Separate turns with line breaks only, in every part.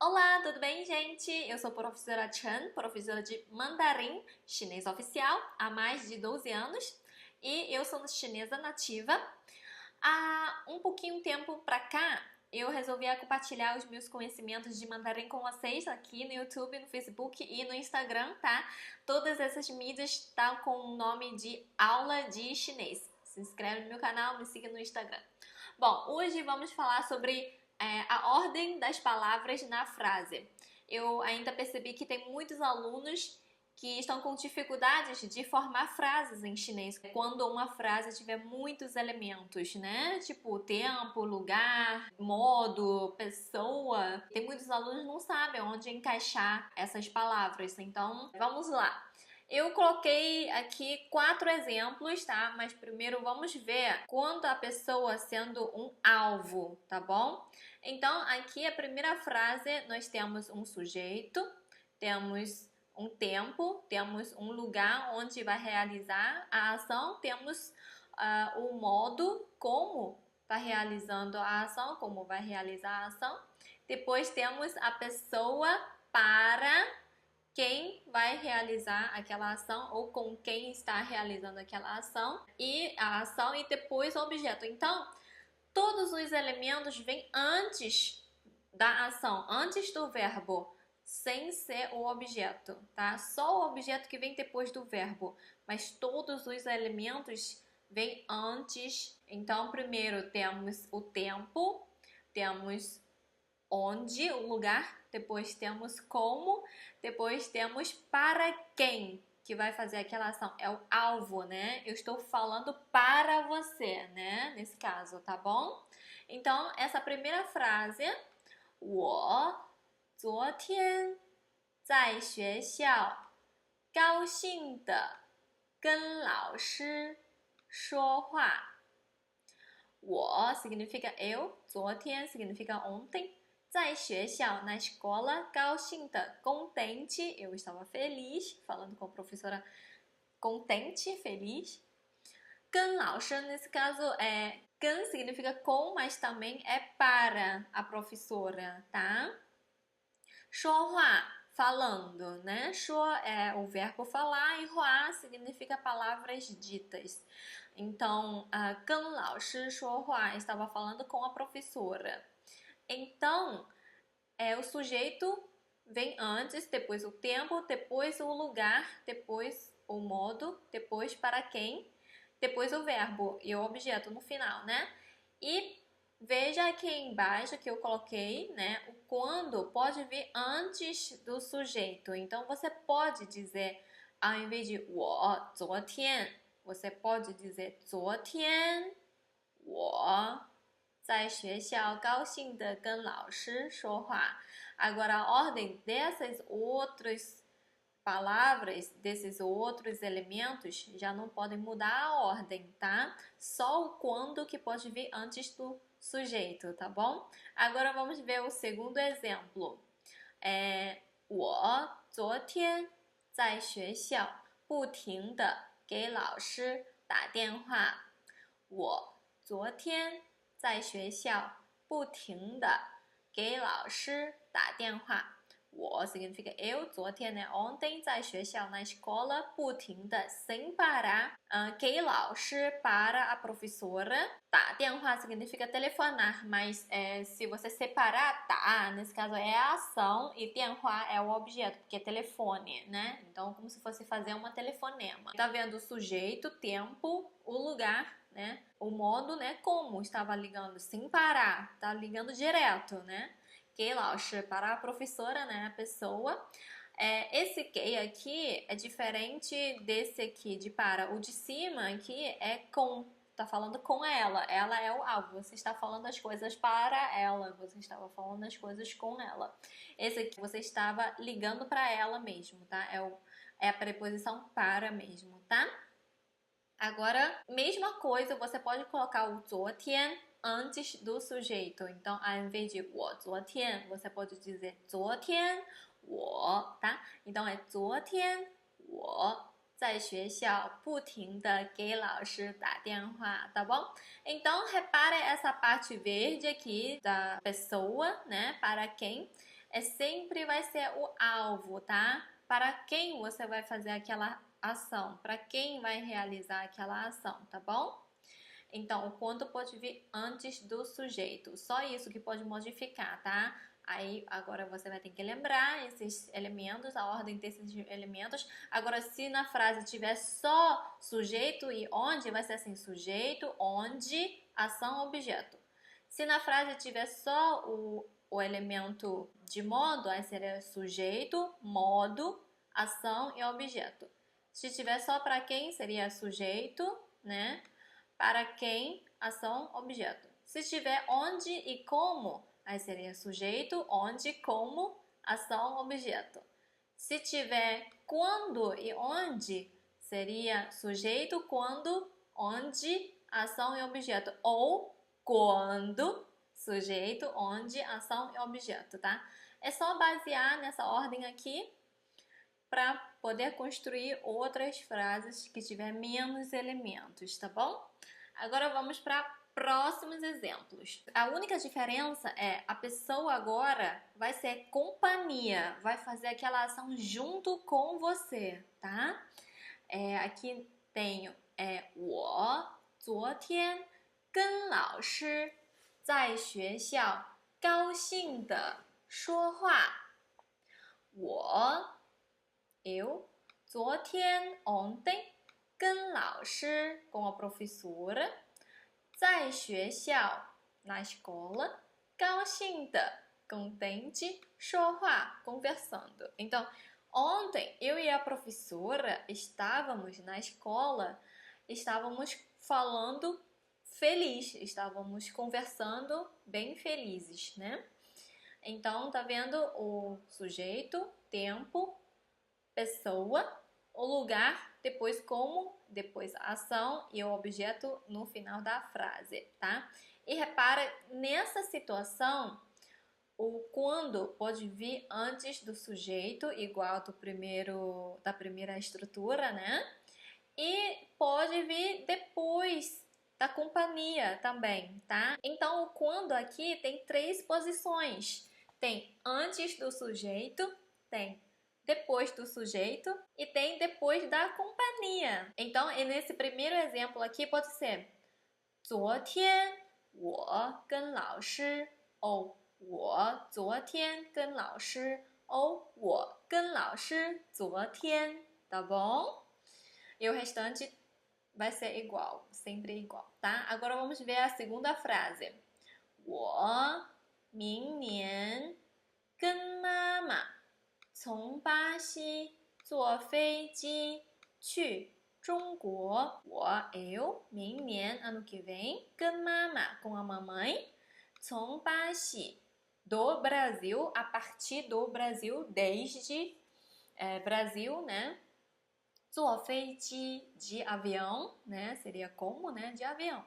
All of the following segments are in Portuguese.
Olá, tudo bem, gente? Eu sou a professora Chen, professora de mandarim chinês oficial há mais de 12 anos e eu sou chinesa nativa. Há um pouquinho tempo pra cá, eu resolvi compartilhar os meus conhecimentos de mandarim com vocês aqui no YouTube, no Facebook e no Instagram, tá? Todas essas mídias estão com o nome de aula de chinês. Se inscreve no meu canal, me siga no Instagram. Bom, hoje vamos falar sobre a ordem das palavras na frase. Eu ainda percebi que tem muitos alunos que estão com dificuldades de formar frases em chinês quando uma frase tiver muitos elementos, né? Tipo tempo, lugar, modo, pessoa. Tem muitos alunos que não sabem onde encaixar essas palavras. Então, vamos lá. Eu coloquei aqui 4 exemplos, tá? Mas primeiro vamos ver quando a pessoa sendo um alvo, tá bom? Então, aqui a primeira frase, nós temos um sujeito, temos um tempo, temos um lugar onde vai realizar a ação, temos o modo, como está realizando a ação, como vai realizar a ação. Depois temos a pessoa para quem vai realizar aquela ação ou com quem está realizando aquela ação e a ação e depois o objeto. Então, todos os elementos vêm antes da ação, antes do verbo, sem ser o objeto, tá? Só o objeto que vem depois do verbo, mas todos os elementos vêm antes. Então, primeiro temos o tempo, temos onde, o lugar, depois temos como, depois temos para quem que vai fazer aquela ação, é o alvo, né? Eu estou falando para você, né? Nesse caso, tá bom? Então, essa primeira frase, 我昨天在学校高兴地跟老师说话。我 significa eu, 昨天 significa ontem, 在学校, na escola, 高兴的, contente, eu estava feliz, falando com a professora contente, feliz. 跟老师, nesse caso, 跟 significa com, mas também é para a professora, tá? 说话, falando, né? 说 é o verbo falar e 话 significa palavras ditas. Então, 跟老师说话 estava falando com a professora. Então, o sujeito vem antes, depois o tempo, depois o lugar, depois o modo, depois para quem, depois o verbo e o objeto no final, né? E veja aqui embaixo que eu coloquei, né? O quando pode vir antes do sujeito. Então, você pode dizer, ao invés de 我昨天, você pode dizer 昨天我在学校高兴地跟老师说话. Agora, a ordem dessas outras palavras, desses outros elementos, já não podem mudar a ordem, tá? Só o quando que pode vir antes do sujeito, tá bom? Agora vamos ver o segundo exemplo. 我昨天在学校不停地给老师打电话。我昨天在学校不停地给老师打电话。我 significa eu, 昨天 né? Ontem, 在学校 na escola, 不停的 sem parar, 给老师 para a professora, 打电话 significa telefonar, mas se você separar, tá, nesse caso é a ação e 电话 é o objeto, porque é telefone, né? Então, como se fosse fazer uma telefonema. Tá vendo o sujeito, tempo, o lugar, né? O modo, né? Como estava ligando sem parar, tá ligando direto, né? 给老师 para a professora, né? A pessoa. Esse que aqui é diferente desse aqui de para. O de cima aqui é com, tá falando com ela. Ela é o alvo. Você está falando as coisas para ela. Você estava falando as coisas com ela. Esse aqui você estava ligando para ela mesmo, tá? É a preposição para mesmo, tá? Agora, mesma coisa, você pode colocar o 昨天 antes do sujeito. Então, ao invés de 我昨天, você pode dizer 昨天我, tá? Então, é 昨天我在学校不停地给老师打电话, tá bom? Então, repare essa parte verde aqui da pessoa, né? Para quem. sempre vai ser o alvo, tá? Para quem você vai fazer aquela ação, para quem vai realizar aquela ação, tá bom? Então, o quando pode vir antes do sujeito. Só isso que pode modificar, tá? Aí, agora você vai ter que lembrar esses elementos, a ordem desses elementos. Agora, se na frase tiver só sujeito e onde, vai ser assim: sujeito, onde, ação, objeto. Se na frase tiver só o elemento de modo, aí seria sujeito, modo, ação e objeto. Se tiver só para quem, seria sujeito, né? Para quem, ação, objeto. Se tiver onde e como, aí seria sujeito, onde, como, ação, objeto. Se tiver quando e onde, seria sujeito, quando, onde, ação e objeto. Ou quando, sujeito, onde, ação e objeto, tá? É só basear nessa ordem aqui para poder construir outras frases que tiver menos elementos, tá bom? Agora vamos para próximos exemplos. A única diferença é a pessoa agora vai ser companhia, vai fazer aquela ação junto com você, tá? Aqui tenho 我昨天跟老师在学校高兴地说话。eu, 昨天 ontem, com 老师 com a professora, 在学校 na escola, 高兴的 contente, 说话 conversando. Então, ontem eu e a professora estávamos na escola, estávamos falando feliz, estávamos conversando bem felizes, né? Então, tá vendo o sujeito, tempo, pessoa, o lugar, depois como, depois a ação e o objeto no final da frase, tá? E repara, nessa situação, o quando pode vir antes do sujeito, igual da primeira estrutura, né? E pode vir depois da companhia também, tá? Então, o quando aqui tem 3 posições. Tem antes do sujeito, tem depois do sujeito e tem depois da companhia. Então, nesse primeiro exemplo aqui pode ser 昨天我跟老师 ou 我昨天跟老师 ou 我跟老师昨天, tá bom? E o restante vai ser igual, sempre igual, tá? Agora vamos ver a segunda frase. 我明年跟妈妈从巴西坐飞机去中国。eu, 明年, ano que vem, com mamá, com a mamãe, 从巴西, do Brasil, a partir do Brasil, desde Brasil, né? 坐飞机, de avião, né? Seria como, né? De avião.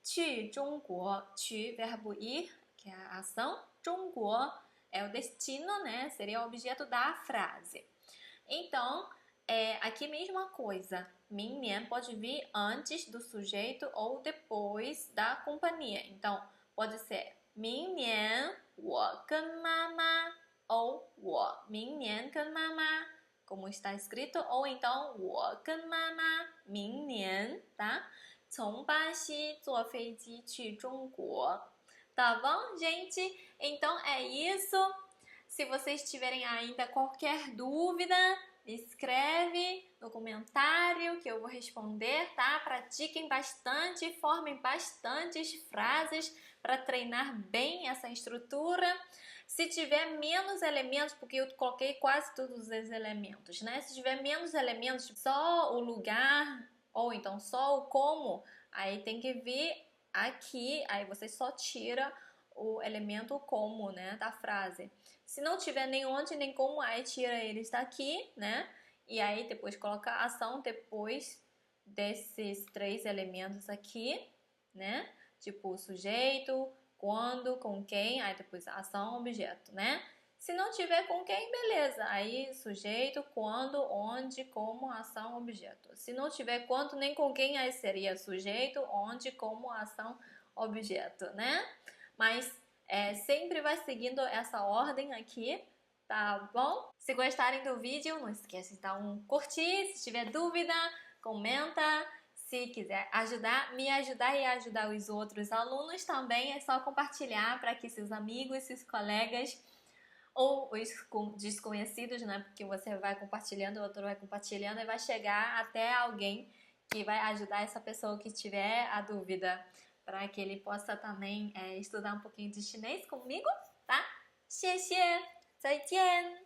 去中国, 去, verbo ir, que é a ação. 中国 é o destino, né? Seria o objeto da frase. Então, aqui mesma coisa. 明年 pode vir antes do sujeito ou depois da companhia. Então, pode ser 明年我跟妈妈 ou 我明年跟妈妈 como está escrito, ou então 我跟妈妈明年, tá? 从巴西坐飞机去中国. Tá bom, gente? Então é isso. Se vocês tiverem ainda qualquer dúvida, escreve no comentário que eu vou responder, tá? Pratiquem bastante, formem bastantes frases para treinar bem essa estrutura. Se tiver menos elementos, porque eu coloquei quase todos os elementos, né? Se tiver menos elementos, só o lugar ou então só o como, aí tem que vir aqui, aí você só tira o elemento como, né, da frase. Se não tiver nem onde nem como, aí tira eles daqui, né? E aí depois coloca a ação depois desses 3 elementos aqui, né? Tipo o sujeito, quando, com quem, aí depois ação, objeto, né? Se não tiver com quem, beleza. Aí sujeito, quando, onde, como, ação, objeto. Se não tiver quando nem com quem, aí seria sujeito, onde, como, ação, objeto, né? Mas sempre vai seguindo essa ordem aqui, tá bom? Se gostarem do vídeo, não esquece de dar um curtir. Se tiver dúvida, comenta. Se quiser me ajudar e ajudar os outros alunos também, é só compartilhar para que seus amigos, seus colegas ou os desconhecidos, né? Porque você vai compartilhando, o outro vai compartilhando e vai chegar até alguém que vai ajudar essa pessoa que tiver a dúvida, para que ele possa também estudar um pouquinho de chinês comigo, tá? 谢谢，再见。